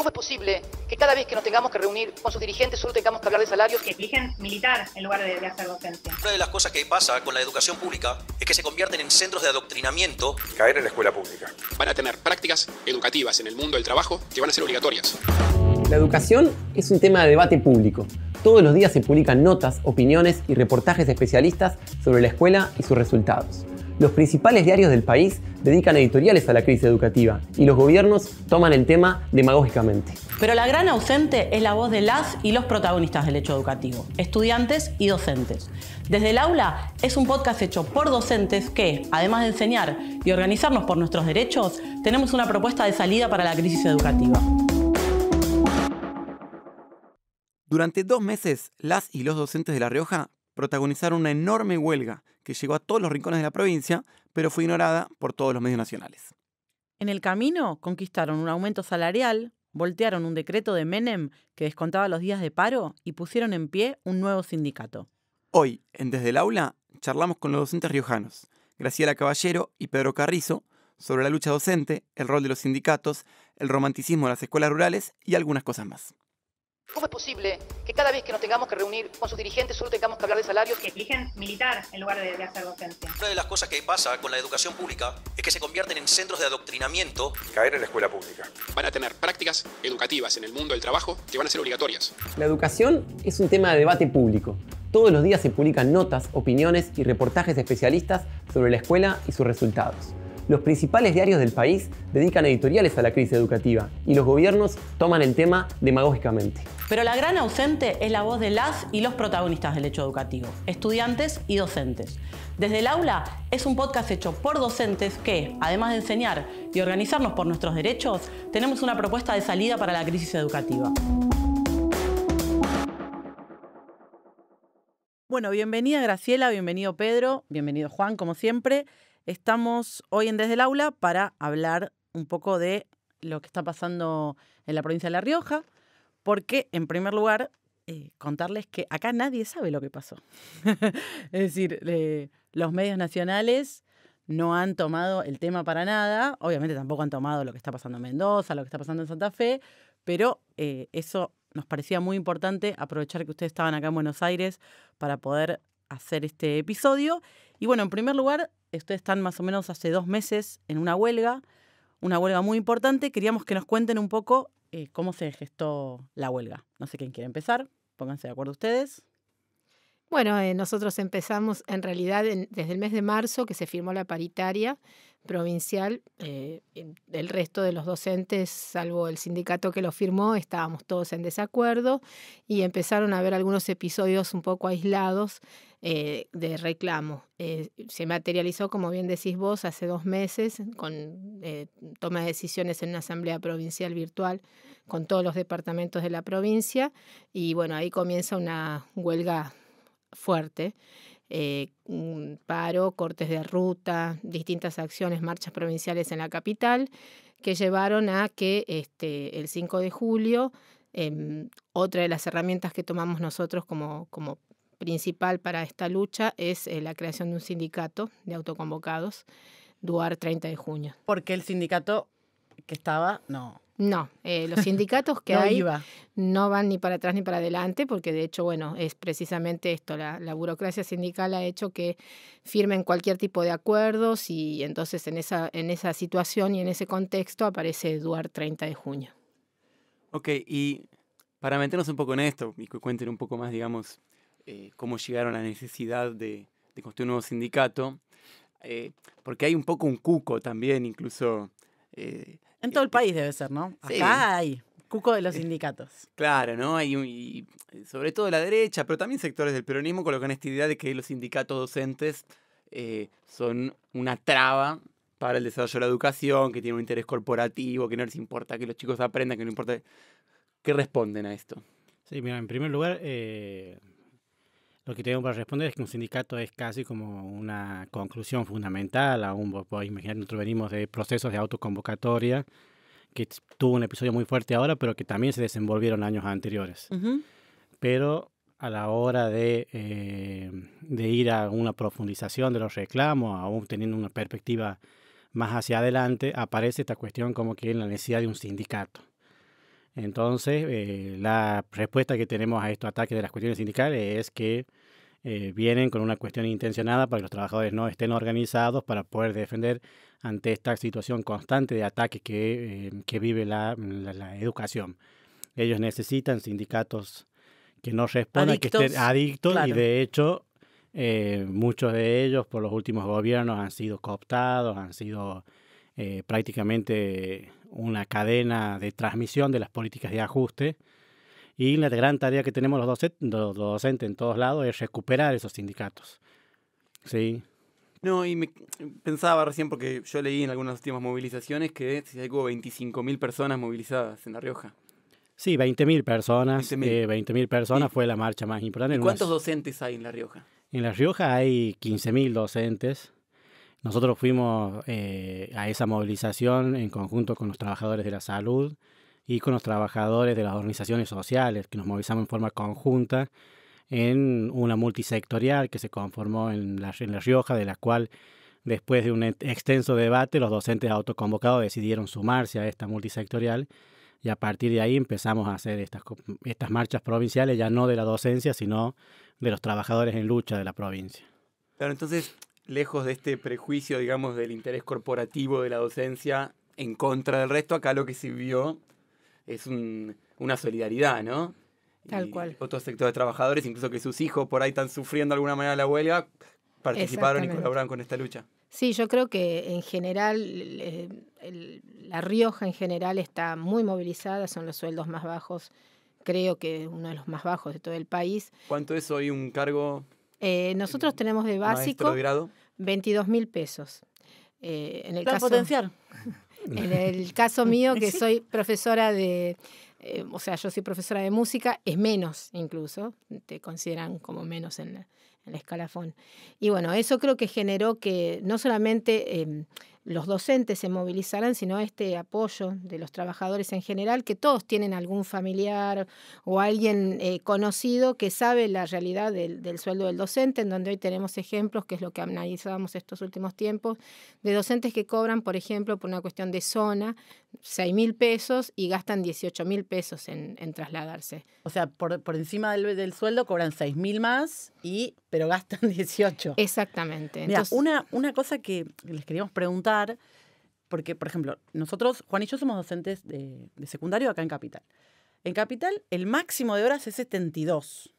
¿Cómo es posible que cada vez que nos tengamos que reunir con sus dirigentes solo tengamos que hablar de salarios? Que eligen militar en lugar de hacer docencia. Una de las cosas que pasa con la educación pública es que se convierten en centros de adoctrinamiento. Caer en la escuela pública. Van a tener prácticas educativas en el mundo del trabajo que van a ser obligatorias. La educación es un tema de debate público. Todos los días se publican notas, opiniones y reportajes de especialistas sobre la escuela y sus resultados. Los principales diarios del país dedican editoriales a la crisis educativa y los gobiernos toman el tema demagógicamente. Pero la gran ausente es la voz de las y los protagonistas del hecho educativo, estudiantes y docentes. Desde el aula es un podcast hecho por docentes que, además de enseñar y organizarnos por nuestros derechos, tenemos una propuesta de salida para la crisis educativa. Durante 2 meses, las y los docentes de La Rioja protagonizaron una enorme huelga que llegó a todos los rincones de la provincia, pero fue ignorada por todos los medios nacionales. En el camino conquistaron un aumento salarial, voltearon un decreto de Menem que descontaba los días de paro y pusieron en pie un nuevo sindicato. Hoy, en Desde el Aula, charlamos con los docentes riojanos, Graciela Caballero y Pedro Carrizo, sobre la lucha docente, el rol de los sindicatos, el romanticismo de las escuelas rurales y algunas cosas más. ¿Cómo es posible que cada vez que nos tengamos que reunir con sus dirigentes solo tengamos que hablar de salarios? Que eligen militar en lugar de hacer docencia. Una de las cosas que pasa con la educación pública es que se convierten en centros de adoctrinamiento. Caer en la escuela pública. Van a tener prácticas educativas en el mundo del trabajo que van a ser obligatorias. La educación es un tema de debate público. Todos los días se publican notas, opiniones y reportajes de especialistas sobre la escuela y sus resultados. Los principales diarios del país dedican editoriales a la crisis educativa y los gobiernos toman el tema demagógicamente. Pero la gran ausente es la voz de las y los protagonistas del hecho educativo, estudiantes y docentes. Desde el aula es un podcast hecho por docentes que, además de enseñar y organizarnos por nuestros derechos, tenemos una propuesta de salida para la crisis educativa. Bueno, bienvenida Graciela, bienvenido Pedro, bienvenido Juan, como siempre. Estamos hoy en Desde el Aula para hablar un poco de lo que está pasando en la provincia de La Rioja, porque, en primer lugar, contarles que acá nadie sabe lo que pasó. Es decir, los medios nacionales no han tomado el tema para nada, obviamente tampoco han tomado lo que está pasando en Mendoza, lo que está pasando en Santa Fe, pero eso nos parecía muy importante, aprovechar que ustedes estaban acá en Buenos Aires para poder hacer este episodio. Y bueno, en primer lugar, ustedes están más o menos hace 2 meses en una huelga muy importante. Queríamos que nos cuenten un poco cómo se gestó la huelga. No sé quién quiere empezar, pónganse de acuerdo ustedes. Bueno, nosotros empezamos en realidad desde el mes de marzo, que se firmó la paritaria provincial. El resto de los docentes, salvo el sindicato que lo firmó, estábamos todos en desacuerdo y empezaron a haber algunos episodios un poco aislados de reclamo. Se materializó, como bien decís vos, hace 2 meses con toma de decisiones en una asamblea provincial virtual con todos los departamentos de la provincia y bueno, ahí comienza una huelga fuerte, paro, cortes de ruta, distintas acciones, marchas provinciales en la capital, que llevaron a que el 5 de julio, otra de las herramientas que tomamos nosotros como principal para esta lucha es la creación de un sindicato de autoconvocados, DUAR 30 de junio. Porque el sindicato que estaba, no. No, los sindicatos que no hay iba. No van ni para atrás ni para adelante, porque de hecho, bueno, es precisamente esto, la burocracia sindical ha hecho que firmen cualquier tipo de acuerdos y entonces en esa situación y en ese contexto aparece DUAR 30 de junio. Ok, y para meternos un poco en esto y que cuenten un poco más, digamos, cómo llegaron a la necesidad de construir un nuevo sindicato, porque hay un poco un cuco también, incluso... en todo el país debe ser, ¿no? Sí. Acá hay cuco de los sindicatos. Claro, ¿no? Y sobre todo la derecha, pero también sectores del peronismo colocan esta idea de que los sindicatos docentes son una traba para el desarrollo de la educación, que tienen un interés corporativo, que no les importa que los chicos aprendan, que no importa... ¿Qué responden a esto? Sí, mira, en primer lugar, lo que tengo para responder es que un sindicato es casi como una conclusión fundamental. Aún vos podés imaginar, nosotros venimos de procesos de autoconvocatoria, que tuvo un episodio muy fuerte ahora, pero que también se desenvolvieron años anteriores. Uh-huh. Pero a la hora de ir a una profundización de los reclamos, aún teniendo una perspectiva más hacia adelante, aparece esta cuestión como que la necesidad de un sindicato. Entonces, la respuesta que tenemos a estos ataques de las cuestiones sindicales es que vienen con una cuestión intencionada para que los trabajadores no estén organizados para poder defender ante esta situación constante de ataques que vive la educación. Ellos necesitan sindicatos que no respondan, que estén adictos, claro. Y de hecho muchos de ellos por los últimos gobiernos han sido cooptados, han sido prácticamente una cadena de transmisión de las políticas de ajuste. Y la gran tarea que tenemos los docentes en todos lados es recuperar esos sindicatos. ¿Sí? No, y pensaba recién, porque yo leí en algunas últimas movilizaciones que hubo 25.000 personas movilizadas en La Rioja. Sí, 20.000 personas. 20.000 personas sí. Fue la marcha más importante. ¿Y cuántos docentes hay en La Rioja? En La Rioja hay 15.000 docentes. Nosotros fuimos a esa movilización en conjunto con los trabajadores de la salud y con los trabajadores de las organizaciones sociales, que nos movilizamos en forma conjunta en una multisectorial que se conformó en La Rioja, de la cual, después de un extenso debate, los docentes autoconvocados decidieron sumarse a esta multisectorial, y a partir de ahí empezamos a hacer estas marchas provinciales, ya no de la docencia, sino de los trabajadores en lucha de la provincia. Claro, entonces, lejos de este prejuicio, digamos, del interés corporativo de la docencia en contra del resto, acá lo que se vio es una solidaridad, ¿no? Tal cual. Otros sectores de trabajadores, incluso que sus hijos por ahí están sufriendo de alguna manera la huelga, participaron y colaboraron con esta lucha. Sí, yo creo que en general, La Rioja en general está muy movilizada, son los sueldos más bajos, creo que uno de los más bajos de todo el país. ¿Cuánto es hoy un cargo? Nosotros tenemos de básico de grado? 22.000 pesos. En el caso, potenciar. En el caso mío, que soy profesora o sea, yo soy profesora de música, es menos incluso, te consideran como menos en el escalafón. Y bueno, eso creo que generó que no solamente los docentes se movilizaran, sino este apoyo de los trabajadores en general, que todos tienen algún familiar o alguien conocido que sabe la realidad del sueldo del docente, en donde hoy tenemos ejemplos, que es lo que analizábamos estos últimos tiempos, de docentes que cobran, por ejemplo, por una cuestión de zona, 6.000 pesos y gastan 18.000 pesos en trasladarse. O sea, por encima del sueldo cobran 6.000 más, pero gastan 18. Exactamente. Mira, Entonces, una cosa que les queríamos preguntar, porque, por ejemplo, nosotros, Juan y yo, somos docentes de secundario acá en Capital. En Capital, el máximo de horas es 72.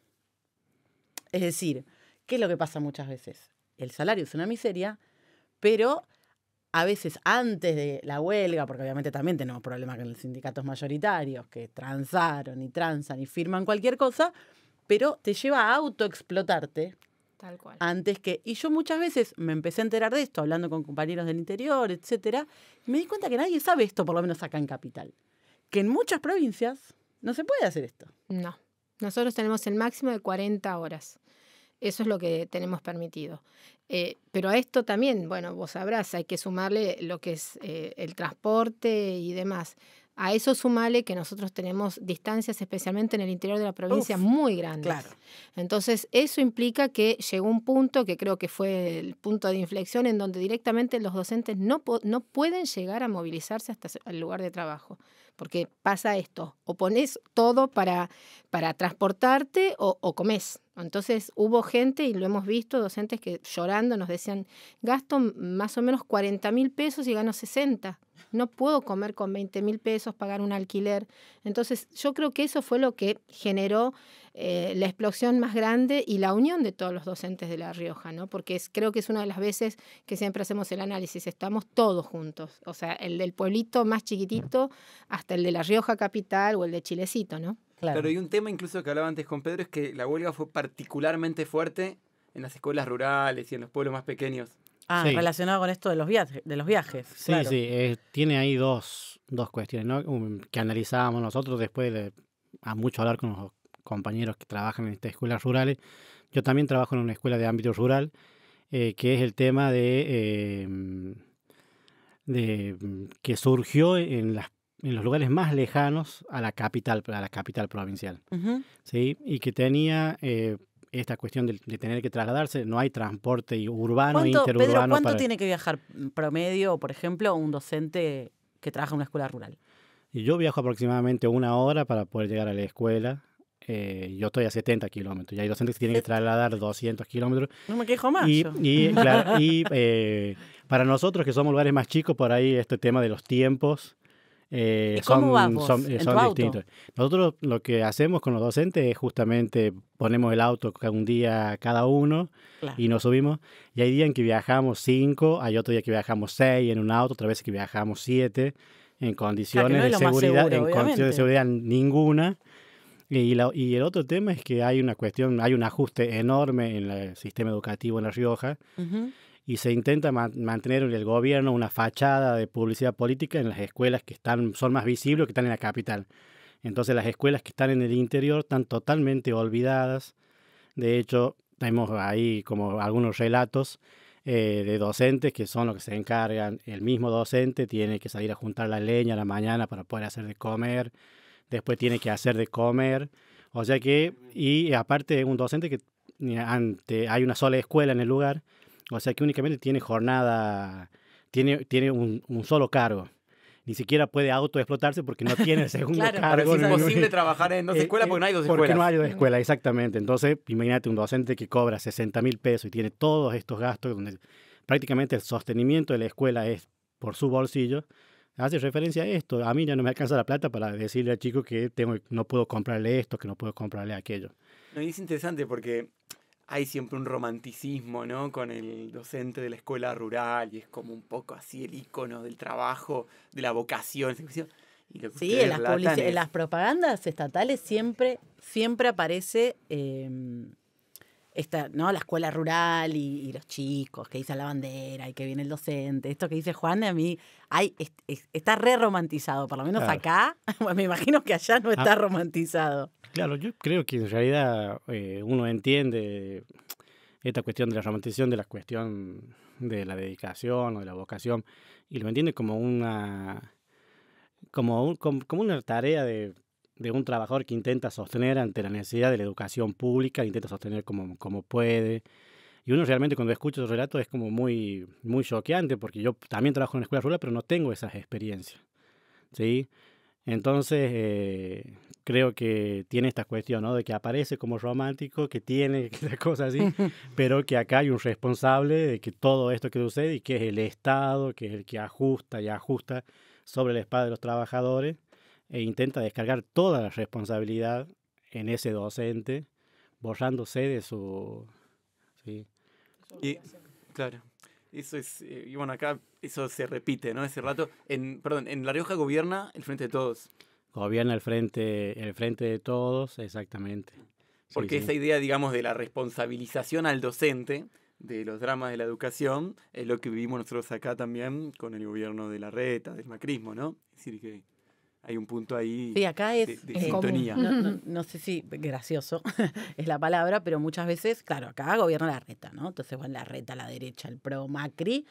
Es decir, ¿qué es lo que pasa muchas veces? El salario es una miseria, pero a veces antes de la huelga, porque obviamente también tenemos problemas con los sindicatos mayoritarios que transan y firman cualquier cosa, pero te lleva a autoexplotarte. Tal cual. Antes que... Y yo muchas veces me empecé a enterar de esto, hablando con compañeros del interior, etcétera, y me di cuenta que nadie sabe esto, por lo menos acá en Capital. Que en muchas provincias no se puede hacer esto. No. Nosotros tenemos el máximo de 40 horas. Eso es lo que tenemos permitido. Pero a esto también, bueno, vos sabrás, hay que sumarle lo que es el transporte y demás. A eso sumale que nosotros tenemos distancias, especialmente en el interior de la provincia, muy grandes. Claro. Entonces, eso implica que llegó un punto, que creo que fue el punto de inflexión, en donde directamente los docentes no pueden llegar a movilizarse hasta el lugar de trabajo. Porque pasa esto, o pones todo para transportarte o comés. Entonces hubo gente, y lo hemos visto, docentes que llorando nos decían, gasto más o menos 40.000 pesos y gano 60. No puedo comer con 20.000 pesos, pagar un alquiler. Entonces yo creo que eso fue lo que generó la explosión más grande y la unión de todos los docentes de La Rioja, ¿no? Porque creo que es una de las veces que siempre hacemos el análisis, estamos todos juntos, o sea, el del pueblito más chiquitito hasta el de La Rioja capital o el de Chilecito, ¿no? Claro, y un tema incluso que hablaba antes con Pedro es que la huelga fue particularmente fuerte en las escuelas rurales y en los pueblos más pequeños. Ah, sí. Relacionado con esto de los viajes. Sí, claro. Sí, tiene ahí dos cuestiones, ¿no? Que analizábamos nosotros después de a mucho hablar con los compañeros que trabajan en estas escuelas rurales. Yo también trabajo en una escuela de ámbito rural, que es el tema de que surgió en los lugares más lejanos a la capital provincial. Uh-huh. ¿Sí? Y que tenía esta cuestión de tener que trasladarse. No hay transporte urbano, interurbano. Pedro, ¿cuánto tiene que viajar promedio, por ejemplo, un docente que trabaja en una escuela rural? Y yo viajo aproximadamente 1 hora para poder llegar a la escuela. Yo estoy a 70 kilómetros y hay docentes que tienen que trasladar 200 kilómetros. No me quejo más. Claro, para nosotros que somos lugares más chicos, por ahí este tema de los tiempos ¿Y cómo vas vos? son ¿En tu auto? distintos. Nosotros lo que hacemos con los docentes es justamente ponemos el auto un día cada uno Claro. y nos subimos. Y hay días en que viajamos 5, hay otro día que viajamos 6 en un auto, otra vez que viajamos 7 en condiciones no es de lo más seguridad, seguro, en condiciones de obviamente. seguridad ninguna. Y el otro tema es que hay una cuestión, hay un ajuste enorme en el sistema educativo en La Rioja Ujú. y se intenta mantener en el gobierno una fachada de publicidad política en las escuelas que son más visibles que están en la capital. Entonces las escuelas que están en el interior están totalmente olvidadas. De hecho, tenemos ahí como algunos relatos de docentes que son los que se encargan. El mismo docente tiene que salir a juntar la leña a la mañana para poder hacer de comer. Después tiene que hacer de comer. O sea que, y aparte un docente que hay una sola escuela en el lugar, o sea que únicamente tiene jornada, tiene un solo cargo. Ni siquiera puede autoexplotarse porque no tiene el segundo Claro, cargo. Es imposible trabajar en dos escuelas porque no hay dos escuelas. Porque no hay dos escuelas, exactamente. Entonces, imagínate un docente que cobra 60.000 pesos y tiene todos estos gastos donde prácticamente el sostenimiento de la escuela es por su bolsillo. Hace referencia a esto. A mí ya no me alcanza la plata para decirle al chico que no puedo comprarle esto, que no puedo comprarle aquello. No, y es interesante porque hay siempre un romanticismo, ¿no? Con el docente de la escuela rural y es como un poco así el icono del trabajo, de la vocación. Y lo que Sí, ustedes en las, relatan en es- las propagandas estatales siempre aparece ¿no? La escuela rural y los chicos que dicen la bandera y que viene el docente. Esto que dice Juan, a mí está re romantizado, por lo menos Claro. acá. Bueno, me imagino que allá no está Ah. romantizado. Claro, yo creo que en realidad uno entiende esta cuestión de la romantización, de la cuestión de la dedicación o de la vocación, y lo entiende como como una tarea de un trabajador que intenta sostener ante la necesidad de la educación pública, intenta sostener como puede. Y uno realmente cuando escucha esos relatos es como muy, muy choqueante, porque yo también trabajo en una escuela rural, pero no tengo esas experiencias, ¿sí? Entonces, creo que tiene esta cuestión, ¿no? De que aparece como romántico, que tiene estas cosas así, pero que acá hay un responsable de que todo esto que sucede y que es el Estado, que es el que ajusta y ajusta sobre la espalda de los trabajadores e intenta descargar toda la responsabilidad en ese docente, borrándose de su... ¿sí? Y, claro, eso es, y bueno, acá eso se repite, ¿no? Ese rato, en La Rioja gobierna el Frente de Todos. Gobierna el frente de todos, exactamente. Sí, Porque sí. esa idea, digamos, de la responsabilización al docente de los dramas de la educación es lo que vivimos nosotros acá también con el gobierno de Larreta, del macrismo, ¿no? Es decir, que hay un punto ahí Sí, acá es de sintonía. No sé si gracioso es la palabra, pero muchas veces, claro, acá gobierna Larreta, ¿no? Entonces, bueno, Larreta a la derecha, el pro Macri,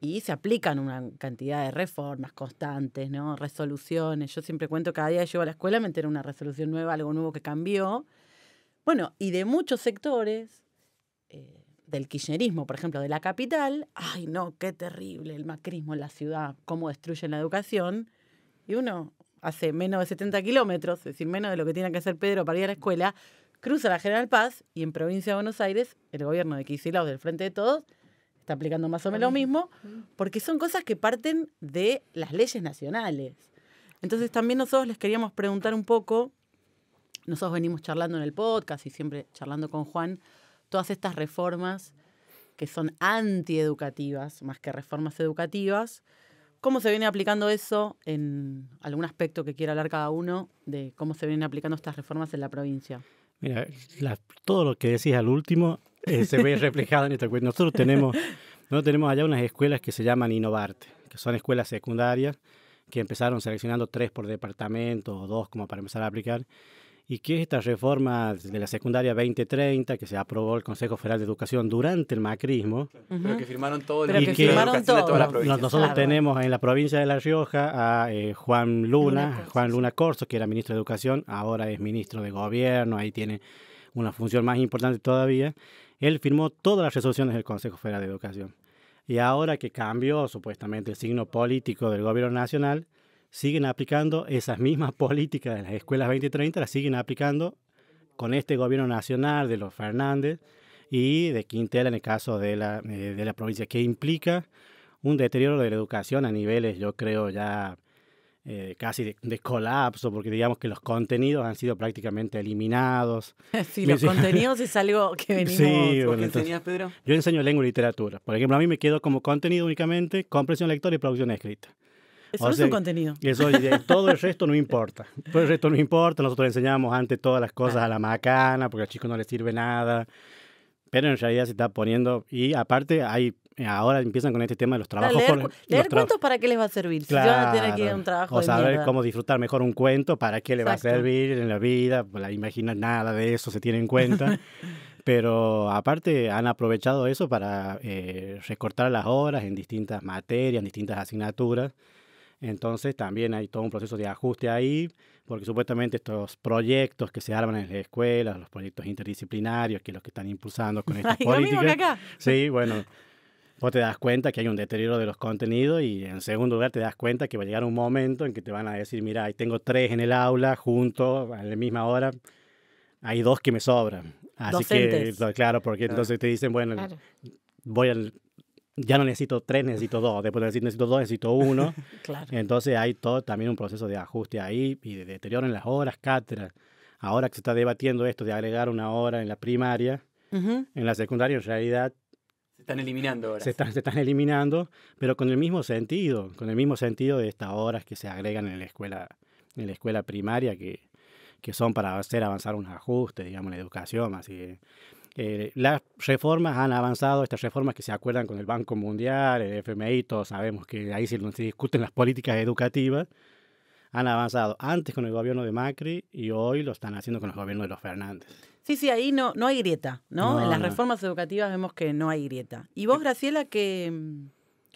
y se aplican una cantidad de reformas constantes, ¿no? Resoluciones. Yo siempre cuento, cada día que llego a la escuela me entero una resolución nueva, algo nuevo que cambió. Bueno, y de muchos sectores del kirchnerismo, por ejemplo, de la capital, ay no, qué terrible el macrismo en la ciudad, cómo destruyen la educación. Y uno hace menos de 70 kilómetros, es decir, menos de lo que tiene que hacer Pedro para ir a la escuela, cruza la General Paz y en Provincia de Buenos Aires, el gobierno de Kicillof del Frente de Todos está aplicando más o menos lo mismo, porque son cosas que parten de las leyes nacionales. Entonces también nosotros les queríamos preguntar un poco, nosotros venimos charlando en el podcast y siempre charlando con Juan, todas estas reformas que son antieducativas, más que reformas educativas. ¿Cómo se viene aplicando eso en algún aspecto que quiera hablar cada uno de cómo se vienen aplicando estas reformas en la provincia? Mira, todo lo que decís al último se ve reflejado en esta cuestión. Nosotros tenemos allá unas escuelas que se llaman Innovarte, que son escuelas secundarias que empezaron seleccionando 3 por departamento o 2 como para empezar a aplicar. Y que es esta reforma de la secundaria 2030 que se aprobó el Consejo Federal de Educación durante el macrismo. Pero que firmaron todo el Pero que Ministerio de firmaron Educación de toda la todo. provincia. Nosotros Claro. tenemos en la provincia de La Rioja a Juan Luna Corso, que era ministro de Educación, ahora es ministro de Gobierno, ahí tiene una función más importante todavía. Él firmó todas las resoluciones del Consejo Federal de Educación. Y ahora que cambió supuestamente el signo político del gobierno nacional, siguen aplicando esas mismas políticas de las escuelas 2030, las siguen aplicando con este gobierno nacional de los Fernández y de Quintela en el caso de la provincia, que implica un deterioro de la educación a niveles, yo creo, ya casi de colapso, porque digamos que los contenidos han sido prácticamente eliminados. Sí, los contenidos es algo que venimos... Sí, ¿Vos qué enseñás, Pedro? Yo enseño lengua y literatura. Por ejemplo, a mí me quedó como contenido únicamente comprensión lectora y producción escrita. Eso es un contenido. Eso, todo el resto no importa. Todo el resto no importa. Nosotros enseñamos antes todas las cosas a la macana, porque al chico no le sirve nada. Pero en realidad se está poniendo... Y aparte, ahora empiezan con este tema de los trabajos... Leer cuentos, ¿para qué les va a servir? Claro, Si van a tener que ir a un trabajo o saber mierda. cómo disfrutar mejor un cuento, ¿para qué le va a Exacto. servir en la vida? Pues la imaginar nada de eso se tiene en cuenta. Pero aparte han aprovechado eso para recortar las horas en distintas materias, en distintas asignaturas. Entonces también hay todo un proceso de ajuste ahí, porque supuestamente estos proyectos que se arman en las escuelas, los proyectos interdisciplinarios, que es los que están impulsando con estas Ay, lo mismo que políticas. acá. Sí, bueno, vos te das cuenta que hay un deterioro de los contenidos y en segundo lugar te das cuenta que va a llegar un momento en que te van a decir, mira, ahí tengo 3 en el aula juntos a la misma hora, hay 2 que me sobran. Así Docentes. que, claro, porque entonces te dicen, bueno, Claro. ya no necesito 3, necesito 2. Después necesito 2, necesito 1. Claro. Entonces hay todo también un proceso de ajuste ahí y de deterioro en las horas, cátedras. Ahora que se está debatiendo esto de agregar 1 hora en la primaria, Ujú. en la secundaria en realidad Se están eliminando ahora. se están eliminando, pero con el mismo sentido de estas horas que se agregan en la escuela primaria, que son para hacer avanzar unos ajustes, digamos, en la educación. Así que las reformas han avanzado, estas reformas que se acuerdan con el Banco Mundial, el FMI, todos sabemos que ahí se discuten las políticas educativas, han avanzado antes con el gobierno de Macri y hoy lo están haciendo con el gobierno de los Fernández. Sí, ahí no hay grieta, ¿no? No, En las no. reformas educativas vemos que no hay grieta. ¿Y vos, Graciela, qué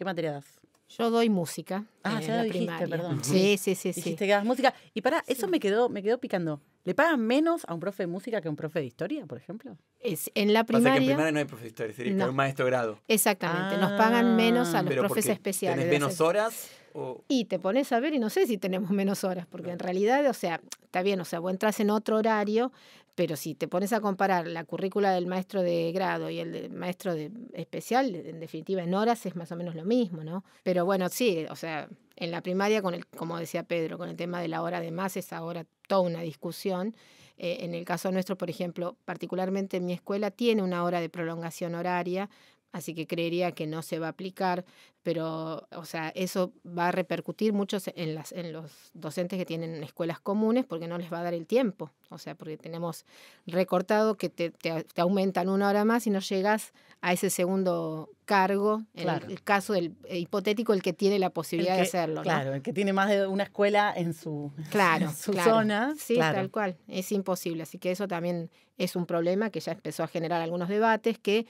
materia das? Yo doy música. Ah, en ya lo la dijiste, primaria. perdón. Sí. Dijiste que das música. Y pará, eso me quedó picando. ¿Le pagan menos a un profe de música que a un profe de historia, por ejemplo? En la Pasa que en primaria... primaria no hay profesor, sería que No. hay un maestro grado. Exactamente, nos pagan menos a los Pero profes porque especiales. ¿tenés de menos hacer- horas? O... Y te pones a ver y no sé si tenemos menos horas, porque en realidad, o sea, está bien, o sea, vos entras en otro horario, pero si te pones a comparar la currícula del maestro de grado y el del maestro de especial, en definitiva, en horas es más o menos lo mismo, ¿no? Pero bueno, sí, o sea, en la primaria, como decía Pedro, con el tema de la hora de más, es ahora toda una discusión. En el caso nuestro, por ejemplo, particularmente en mi escuela, tiene 1 hora de prolongación horaria, así que creería que no se va a aplicar, pero, o sea, eso va a repercutir mucho en los docentes que tienen escuelas comunes porque no les va a dar el tiempo, o sea, porque tenemos recortado que te aumentan 1 hora más y no llegas a ese segundo cargo, en Claro. el caso del hipotético, el que tiene la posibilidad de hacerlo, ¿no? Claro, el que tiene más de una escuela en su, Claro, en su claro. zona. Sí, claro. tal cual. Es imposible. Así que eso también es un problema que ya empezó a generar algunos debates que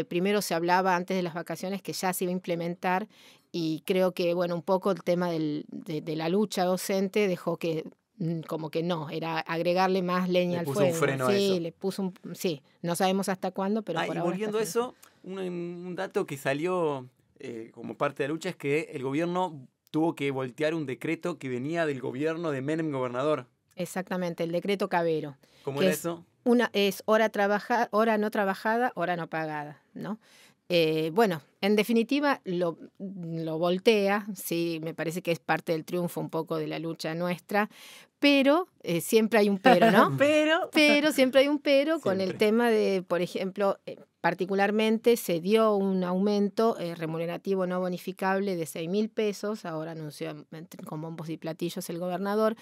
primero se hablaba antes de las vacaciones que ya se iba a implementar y creo que, bueno, un poco el tema de la lucha docente dejó que como que no, era agregarle más leña al puso un fuego. freno a Sí, eso. le puso sí, no sabemos hasta cuándo, pero por y ahora volviendo a está eso, un dato que salió como parte de la lucha es que el gobierno tuvo que voltear un decreto que venía del gobierno de Menem gobernador. exactamente, el decreto Cabero. ¿Cómo que era es eso? Es hora no trabajada, hora no pagada, ¿no? Bueno, en definitiva lo voltea, sí, me parece que es parte del triunfo un poco de la lucha nuestra, pero siempre hay un pero, ¿no? Pero siempre hay un pero con el Siempre. tema de, por ejemplo, particularmente se dio un aumento remunerativo no bonificable de 6.000 pesos, ahora anunció con bombos y platillos el gobernador,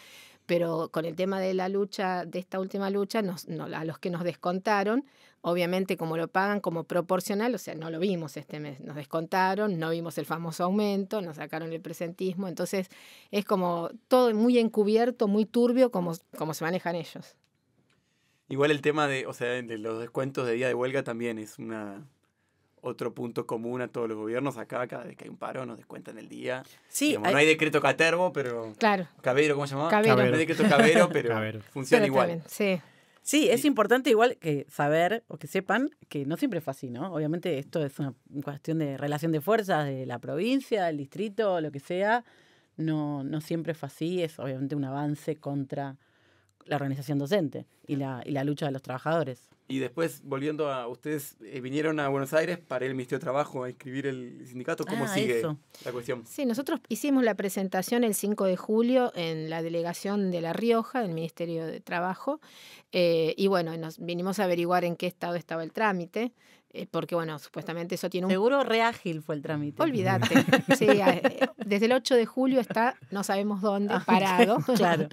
pero con el tema de la lucha, de esta última lucha, a los que nos descontaron, obviamente como lo pagan como proporcional, o sea, no lo vimos este mes, nos descontaron, no vimos el famoso aumento, nos sacaron el presentismo, entonces es como todo muy encubierto, muy turbio como se manejan ellos. Igual el tema de los descuentos de día de huelga también es otro punto común a todos los gobiernos. Acá, cada vez que hay un paro, nos descuentan el día. Sí, Digamos, no hay decreto Caterbo, pero... Claro. Cabero, ¿cómo se llamaba? Cabero. No hay decreto Cabero, pero Cabero. funciona Pero igual. también, sí. Sí, es importante igual que saber o que sepan que no siempre fue así, ¿no? Obviamente esto es una cuestión de relación de fuerzas de la provincia, del distrito, lo que sea, no siempre fue así, es obviamente un avance contra la organización docente y la lucha de los trabajadores. Y después, volviendo a ustedes, vinieron a Buenos Aires para el Ministerio de Trabajo a inscribir el sindicato. ¿Cómo sigue la cuestión? Sí, nosotros hicimos la presentación el 5 de julio en la delegación de La Rioja, del Ministerio de Trabajo, y bueno, nos vinimos a averiguar en qué estado estaba el trámite, porque bueno, supuestamente eso tiene un... Seguro re ágil fue el trámite. Olvídate. Sí, desde el 8 de julio está, no sabemos dónde, parado. Claro.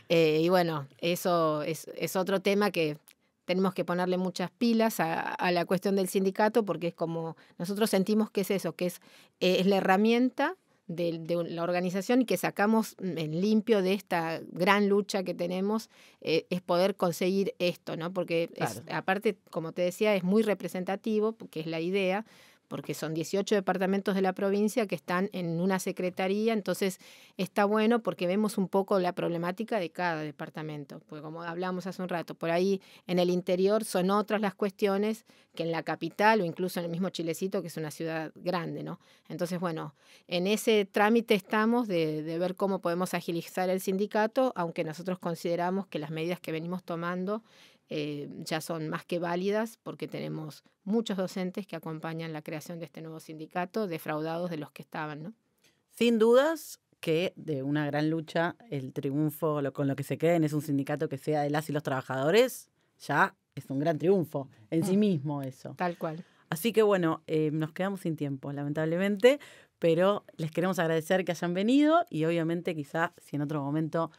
Y bueno, eso es otro tema que tenemos que ponerle muchas pilas a la cuestión del sindicato, porque es como, nosotros sentimos que es eso, que es la herramienta de la organización y que sacamos en limpio de esta gran lucha que tenemos, es poder conseguir esto, ¿no? Porque Claro. aparte, como te decía, es muy representativo, que es la idea, porque son 18 departamentos de la provincia que están en una secretaría, entonces está bueno porque vemos un poco la problemática de cada departamento, porque como hablamos hace un rato, por ahí en el interior son otras las cuestiones que en la capital o incluso en el mismo Chilecito, que es una ciudad grande, ¿no? Entonces, bueno, en ese trámite estamos de ver cómo podemos agilizar el sindicato, aunque nosotros consideramos que las medidas que venimos tomando ya son más que válidas porque tenemos muchos docentes que acompañan la creación de este nuevo sindicato, defraudados de los que estaban, ¿no? Sin dudas que de una gran lucha el triunfo con lo que se queden es un sindicato que sea de las y los trabajadores, ya es un gran triunfo en sí mismo eso. Tal cual. Así que bueno, nos quedamos sin tiempo, lamentablemente, pero les queremos agradecer que hayan venido y obviamente quizá si en otro momento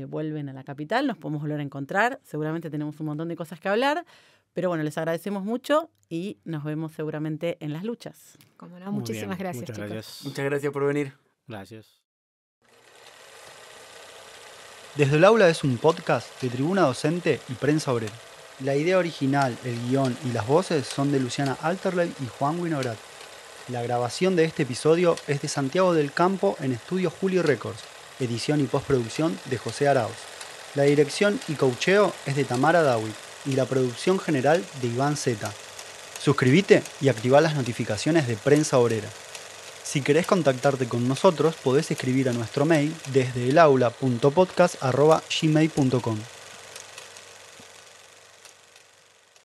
vuelven a la capital, nos podemos volver a encontrar. Seguramente tenemos un montón de cosas que hablar, pero bueno, les agradecemos mucho y nos vemos seguramente en las luchas. Como no, muchísimas gracias, muchas chicos. gracias. Muchas gracias por venir. Gracias. Desde el Aula es un podcast de Tribuna Docente y Prensa Obrera. La idea original, el guión y las voces son de Luciana Alterley y Juan Winograd. La grabación de este episodio es de Santiago del Campo en Estudio Julio Records. Edición y postproducción de José Arauz. La dirección y coacheo es de Tamara Dawi y la producción general de Iván Zeta. Suscríbete y activá las notificaciones de Prensa Obrera. Si querés contactarte con nosotros, podés escribir a nuestro mail desde elaula.podcast@gmail.com.